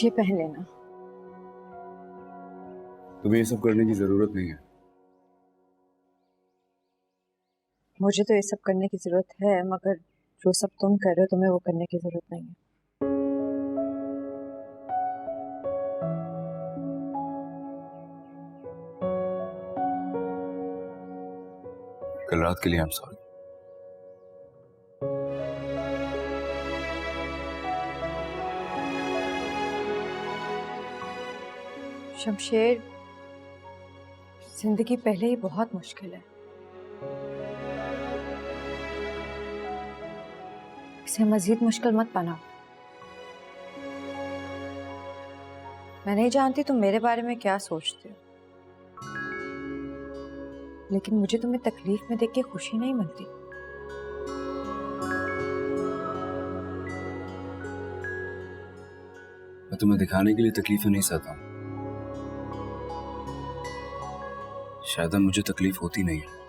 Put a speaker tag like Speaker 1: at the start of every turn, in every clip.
Speaker 1: ये पहन लेना।
Speaker 2: तुम्हें ये सब करने की जरूरत नहीं है।
Speaker 1: मुझे तो ये सब करने की जरूरत है, मगर जो सब तुम कर रहे हो तुम्हें वो करने की जरूरत नहीं है।
Speaker 2: कल रात के लिए आई एम सॉरी।
Speaker 1: शमशेर, जिंदगी पहले ही बहुत मुश्किल है, इसे मजीद मुश्किल मत बनाओ। मैं नहीं जानती तुम मेरे बारे में क्या सोचते हो, लेकिन मुझे तुम्हें तकलीफ में देख के खुशी नहीं मिलती।
Speaker 2: मैं तुम्हें दिखाने के लिए तकलीफें नहीं सहता हूं। शायद मुझे तकलीफ होती नहीं है।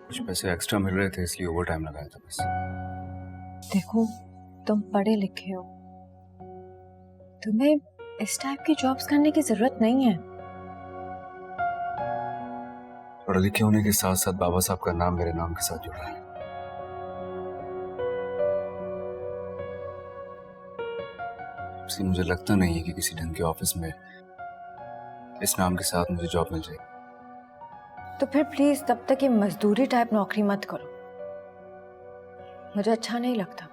Speaker 2: कुछ पैसे एक्स्ट्रा मिल रहे थे इसलिए ओवर टाइम लगाया था बस।
Speaker 1: देखो, तुम पढ़े लिखे हो, तुम्हें इस टाइप की जॉब्स करने की जरूरत नहीं है।
Speaker 2: पढ़े लिखे होने के साथ साथ बाबा साहब का नाम मेरे नाम के साथ जुड़ा है। इसलिए मुझे लगता नहीं है कि किसी ढंग के ऑफिस में इस नाम के साथ मुझे जॉब मिल जाएगी।
Speaker 1: तो फिर प्लीज तब तक ये मजदूरी टाइप नौकरी मत करो, मुझे अच्छा नहीं लगता।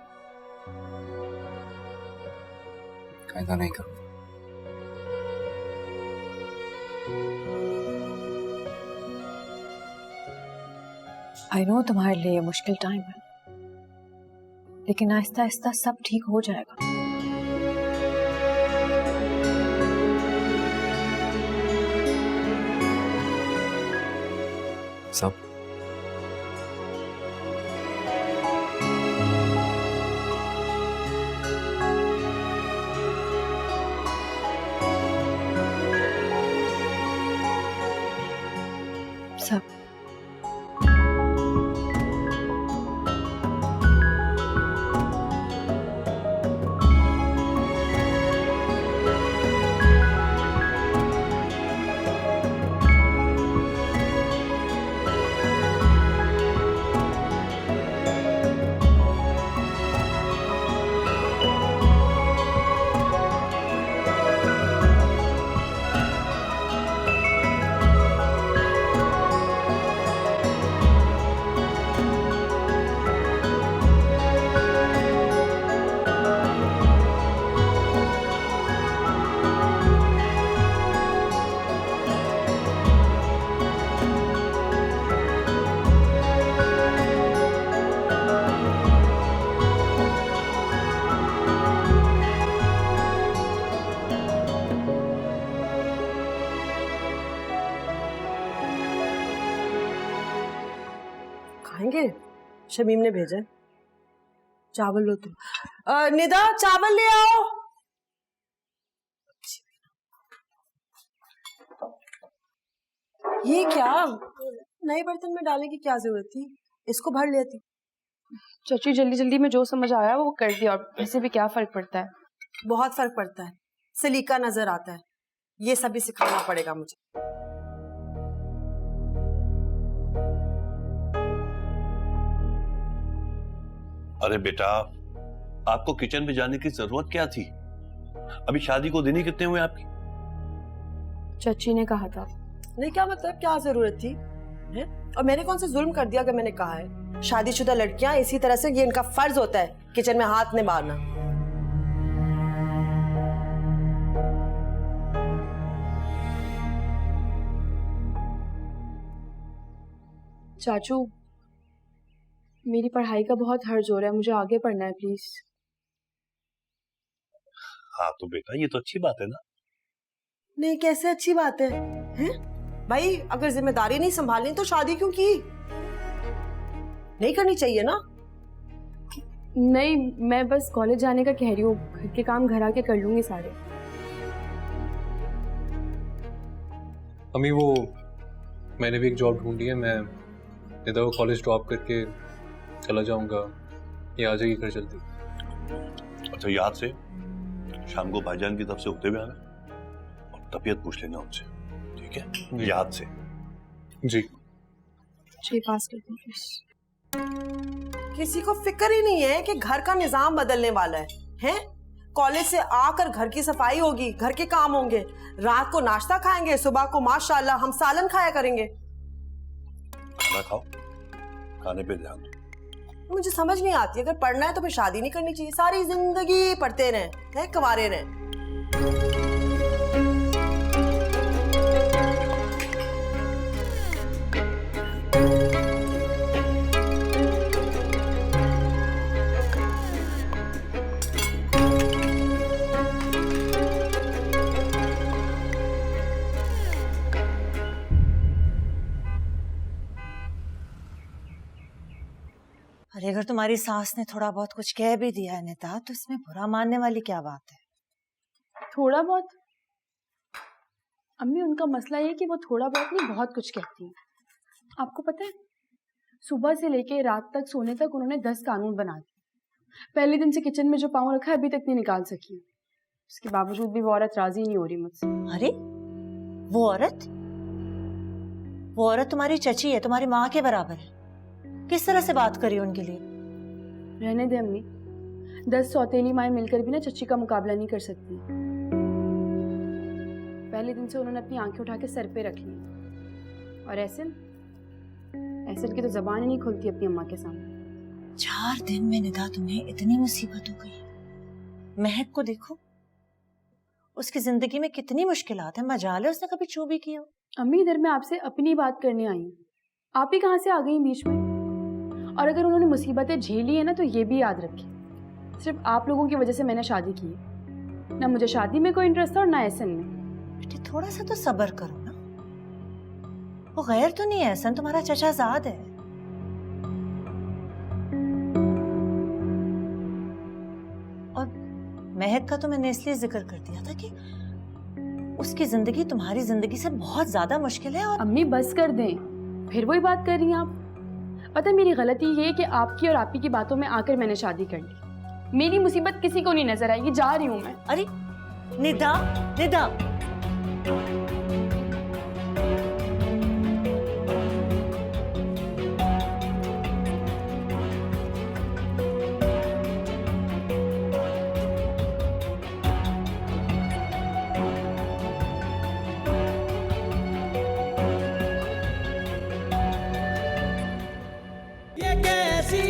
Speaker 2: आइंदा नहीं करूंगा।
Speaker 1: आई नो तुम्हारे लिए मुश्किल टाइम है, लेकिन आहिस्ता आहिस्ता सब ठीक हो जाएगा।
Speaker 2: सब
Speaker 1: सब
Speaker 3: खाएंगे? शमीम ने भेजा है। चावल लो तुम। निदा चावल ले आओ। ये क्या नए बर्तन में डालने की क्या जरूरत थी, इसको भर लेती।
Speaker 4: चाची जल्दी जल्दी में जो समझ आया वो कर दिया, और इससे भी क्या फर्क पड़ता है।
Speaker 3: बहुत फर्क पड़ता है, सलीका नजर आता है। ये सब भी सिखाना पड़ेगा मुझे।
Speaker 5: अरे बेटा, आपको किचन में जाने की जरूरत क्या थी? अभी शादी को दिन ही कितने हुए आपकी?
Speaker 4: चाची ने कहा था।
Speaker 3: नहीं, क्या मतलब, क्या जरूरत थी है? और मैंने कौन सा जुल्म कर दिया अगर मैंने कहा है? शादीशुदा लड़कियां इसी तरह से, ये इनका फर्ज होता है किचन में हाथ नहीं मारना।
Speaker 4: चाचू, मेरी पढ़ाई का बहुत हर्ज हो रहा है, मुझे आगे पढ़ना है प्लीज।
Speaker 5: हाँ तो बेटा ये तो अच्छी बात है ना।
Speaker 3: नहीं, कैसे अच्छी बात है, हैं? भाई अगर जिम्मेदारी नहीं संभालनी तो शादी क्यों की? नहीं करनी चाहिए ना।
Speaker 4: नहीं, मैं बस कॉलेज जाने का कह रही हूँ, घर के काम घर आके कर लूंगी सारे।
Speaker 6: अम्मी वो मैंने भी एक जॉब ढूंढी है, मैं निदा को कॉलेज ड्रॉप करके चला जाऊंगा, ये आ जाएगी घर जल्दी।
Speaker 5: अच्छा, याद से शाम को भाईजान की तरफ से होते हुए आना और तबीयत पूछ लेना उनसे, ठीक है?
Speaker 6: जी।
Speaker 5: याद से।
Speaker 6: जी।
Speaker 4: जी पास कर दो प्लीज।
Speaker 3: किसी को फिक्र ही नहीं है कि घर का निजाम बदलने वाला है, हैं? कॉलेज से आकर घर की सफाई होगी, घर के काम होंगे, रात को नाश्ता खाएंगे, सुबह को माशाल्लाह हम सालन खाया करेंगे।
Speaker 5: खाना खाओ, खाने पे ध्यान दो।
Speaker 3: मुझे समझ नहीं आती, अगर पढ़ना है तो फिर शादी नहीं करनी चाहिए, सारी जिंदगी पढ़ते रहें, हैं, कमारे रहें।
Speaker 7: अरे अगर तुम्हारी सास ने थोड़ा बहुत कुछ कह भी दिया है निता, तो इसमें बुरा मानने वाली क्या बात है?
Speaker 4: थोड़ा बहुत? अम्मी उनका मसला ये है कि वो थोड़ा बहुत नहीं बहुत कुछ कहती हैं। आपको पता है, सुबह से लेके रात तक सोने तक उन्होंने 10 कानून बना दिए। पहले दिन से किचन में जो पाँव रखा है अभी तक नहीं निकाल सकी। उसके बावजूद भी वो औरत राजी नहीं हो रही मुझसे।
Speaker 7: अरे वो औरत तुम्हारी चची है, तुम्हारी माँ के बराबर है। किस तरह से बात करी उनके लिए?
Speaker 4: रहने दे अम्मी, 10 सौतेली माएं मिलकर भी ना चच्ची का मुकाबला नहीं कर सकती। पहले दिन से उन्होंने अपनी आंखें उठा के सर पे रख ली, और ऐसे की तो जबान ही नहीं खुलती अपनी अम्मा के सामने।
Speaker 7: 4 दिन में निदा तुम्हें इतनी मुसीबत हो गई। महक को देखो, उसकी जिंदगी में कितनी मुश्किलात है, मजाल है उसने कभी चू भी किया।
Speaker 4: अम्मी इधर मैं आपसे अपनी बात करने आई हूँ, आप ही कहाँ से आ गई बीच में? और अगर उन्होंने मुसीबतें झेली है ना, तो ये भी याद रखिए, सिर्फ आप लोगों की वजह से मैंने शादी की है। ना मुझे शादी में कोई इंटरेस्ट था और ना एहसन में।
Speaker 7: बेटी थोड़ा सा तो सब्र करो ना, वो गैर तो नहीं है, एहसन तुम्हारा चचाजाद है। और महक का तो मैंने इसलिए जिक्र कर दिया था कि उसकी जिंदगी तुम्हारी जिंदगी से बहुत ज्यादा मुश्किल है। और
Speaker 4: अम्मी बस कर दें, फिर वही बात कर रही हैं आप। पता है मेरी गलती ये है कि आपकी और आपी की बातों में आकर मैंने शादी कर ली। मेरी मुसीबत किसी को नहीं नजर आएगी, जा रही हूँ मैं।
Speaker 7: अरे निदा, निदा
Speaker 8: ये कैसी